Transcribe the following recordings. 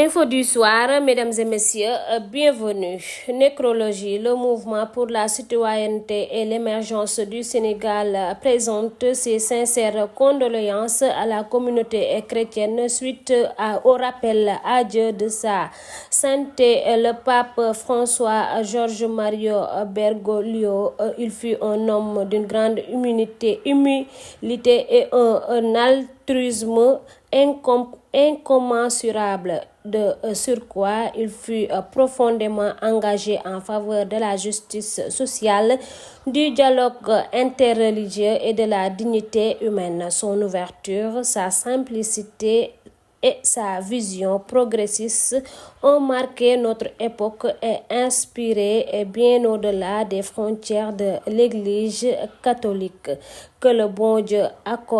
Info du soir, mesdames et messieurs, bienvenue. Nécrologie, le mouvement pour la citoyenneté et l'émergence du Sénégal présente ses sincères condoléances à la communauté chrétienne suite au rappel à Dieu de sa sainteté. Le pape François Georges Mario Bergoglio, il fut un homme d'une grande humilité et un altruisme incommensurable. De surcroît, il fut profondément engagé en faveur de la justice sociale, du dialogue interreligieux et de la dignité humaine. Son ouverture, sa simplicité et sa vision progressiste ont marqué notre époque et inspiré bien au-delà des frontières de l'Église catholique. Que le bon Dieu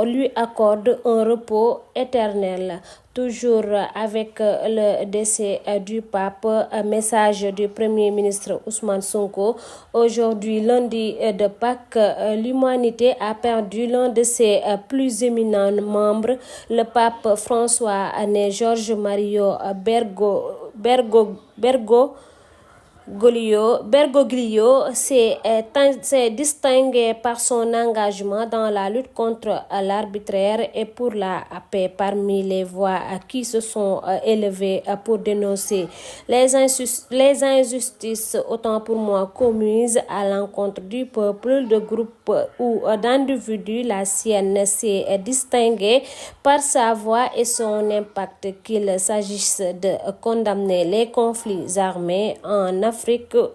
lui accorde un repos éternel. Toujours avec le décès du pape, un message du Premier ministre Ousmane Sonko. Aujourd'hui, lundi de Pâques, l'humanité a perdu l'un de ses plus éminents membres, le pape François Georges Mario Bergoglio s'est distingué par son engagement dans la lutte contre l'arbitraire et pour la paix. Parmi les voix qui se sont élevées pour dénoncer les injustices, autant pour moi commises à l'encontre du peuple, de groupes ou d'individus, la sienne s'est distinguée par sa voix et son impact, qu'il s'agisse de condamner les conflits armés en Afrique,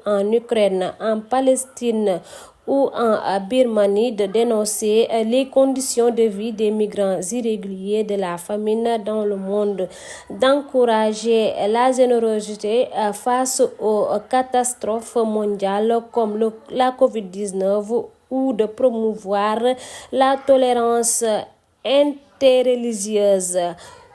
en Ukraine, en Palestine ou en Birmanie, de dénoncer les conditions de vie des migrants irréguliers, de la famine dans le monde, d'encourager la générosité face aux catastrophes mondiales comme la COVID-19 ou de promouvoir la tolérance interreligieuse.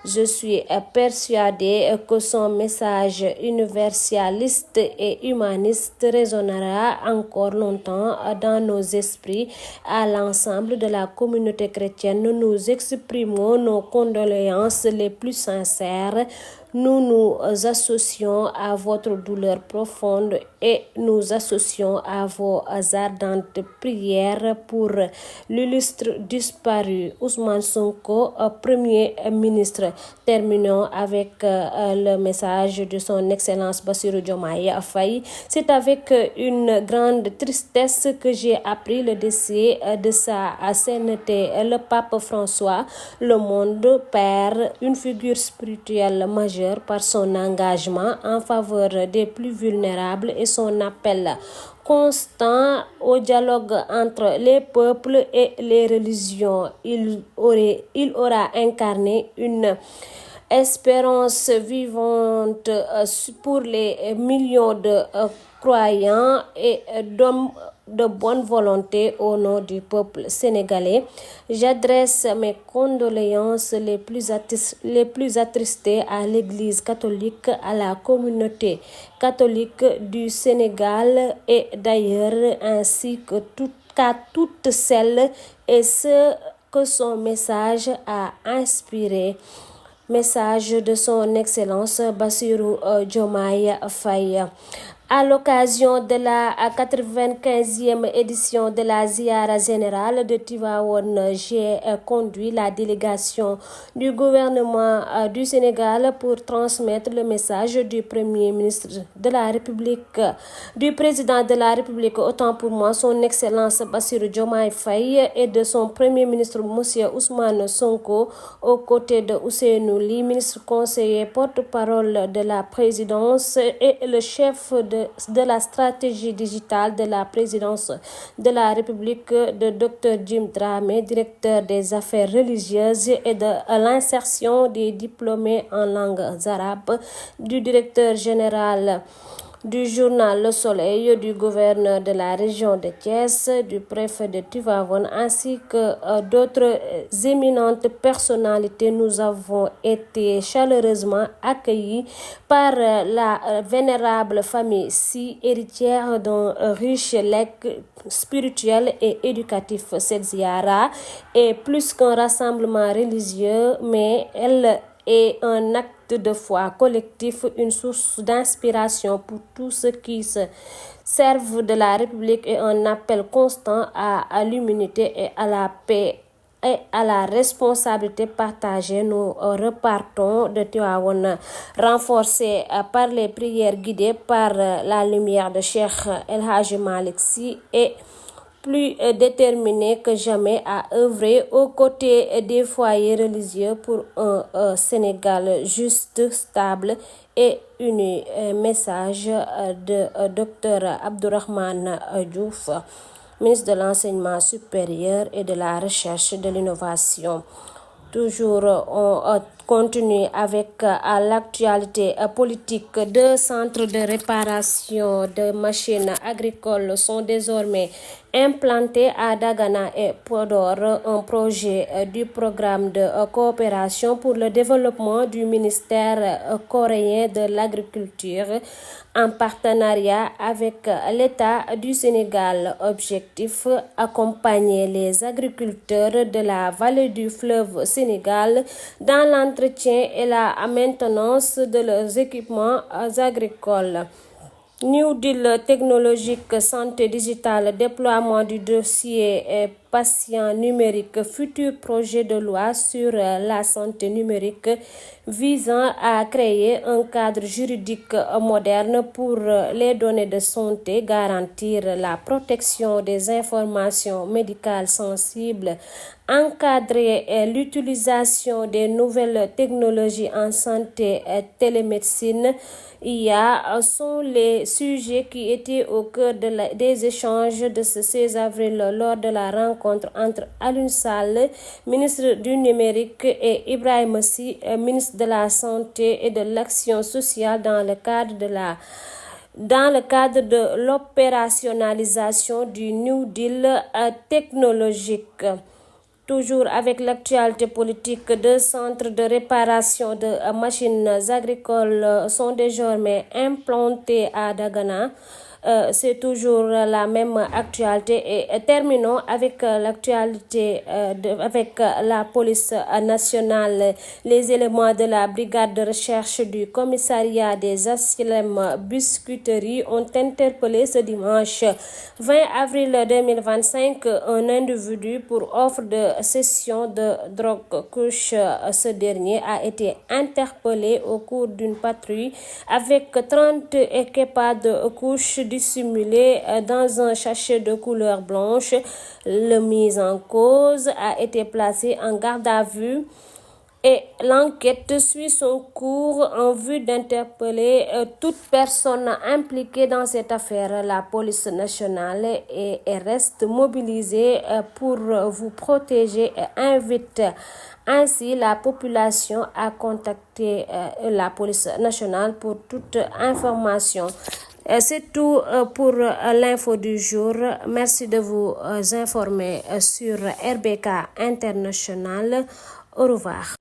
Je suis persuadée que son message universaliste et humaniste résonnera encore longtemps dans nos esprits. À l'ensemble de la communauté chrétienne, nous exprimons nos condoléances les plus sincères. Nous nous associons à votre douleur profonde et nous associons à vos ardentes prières pour l'illustre disparu Ousmane Sonko, Premier ministre. Terminons avec le message de son Excellence Bassirou Diomaye Faye. C'est avec une grande tristesse que j'ai appris le décès de sa sainteté, le pape François. Le monde perd une figure spirituelle majeure par son engagement en faveur des plus vulnérables et son appel constant au dialogue entre les peuples et les religions. Il aura incarné une espérance vivante pour les millions de croyants et d'hommes de bonne volonté au nom du peuple sénégalais. J'adresse mes condoléances les plus attristées à l'Église catholique, à la communauté catholique du Sénégal et d'ailleurs, ainsi qu'à toutes celles et ceux que son message a inspiré. Message de son Excellence Bassirou Diomaye Faye. À l'occasion de la 95e édition de la Ziara générale de Tivaouane, j'ai conduit la délégation du gouvernement du Sénégal pour transmettre le message du Premier ministre de la République, du Président de la République, autant pour moi, son Excellence Bassirou Diomaye Faye, et de son Premier ministre, M. Ousmane Sonko, aux côtés de Ousseynou Ly, ministre conseiller porte-parole de la présidence, et le chef de la stratégie digitale de la présidence de la République, de Dr Jim Dramé, directeur des affaires religieuses et de l'insertion des diplômés en langues arabes, du directeur général du journal Le Soleil, du gouverneur de la région de Thiès, du préfet de Tivaouane, ainsi que d'autres éminentes personnalités. Nous avons été chaleureusement accueillis par la vénérable famille Sy, héritière d'un riche legs spirituel et éducatif. Cette ziara est plus qu'un rassemblement religieux, mais elle est un acte acte de foi collectif, une source d'inspiration pour tous ceux qui se servent de la République et un appel constant à l'humanité et à la paix et à la responsabilité partagée. Nous repartons de Tivaouane renforcés par les prières guidées par la lumière de Cheikh El Hadji Malick Sy et plus déterminé que jamais à œuvrer aux côtés des foyers religieux pour un Sénégal juste, stable et uni. Message de Dr Abdourahmane Diouf, ministre de l'Enseignement supérieur et de la Recherche et de l'Innovation. Toujours, on continue avec l'actualité politique. 2 centres de réparation de machines agricoles sont désormais implantés à Dagana et Podor, un projet du programme de coopération pour le développement du ministère coréen de l'Agriculture en partenariat avec l'État du Sénégal. Objectif: accompagner les agriculteurs de la vallée du fleuve Sénégal dans l'entretien et la maintenance de leurs équipements agricoles. New Deal technologique, santé digitale, déploiement du dossier patient numérique, futur projet de loi sur la santé numérique visant à créer un cadre juridique moderne pour les données de santé, garantir la protection des informations médicales sensibles, encadrer l'utilisation des nouvelles technologies en santé et télémédecine. IA sont les sujets qui étaient au cœur des échanges de ce 16 avril lors de la rencontre entre Alioune Sall, ministre du numérique, et Ibrahima Sy, ministre de la santé et de l'action sociale dans le cadre de l'opérationnalisation du New Deal technologique. Toujours avec l'actualité politique, 2 centres de réparation de machines agricoles sont désormais implantés à Dagana. C'est toujours la même actualité et terminons avec l'actualité avec la police nationale. Les éléments de la brigade de recherche du commissariat des HLM Biscuiterie ont interpellé ce dimanche 20 avril 2025 un individu pour offre de cession de drogue couche. Ce dernier a été interpellé au cours d'une patrouille avec 30 équipements de couches dissimulé dans un sachet de couleur blanche. Le mis en cause a été placé en garde à vue et l'enquête suit son cours en vue d'interpeller toute personne impliquée dans cette affaire. La police nationale reste mobilisée pour vous protéger et invite ainsi la population à contacter la police nationale pour toute information. C'est tout pour l'info du jour. Merci de vous informer sur RBK International. Au revoir.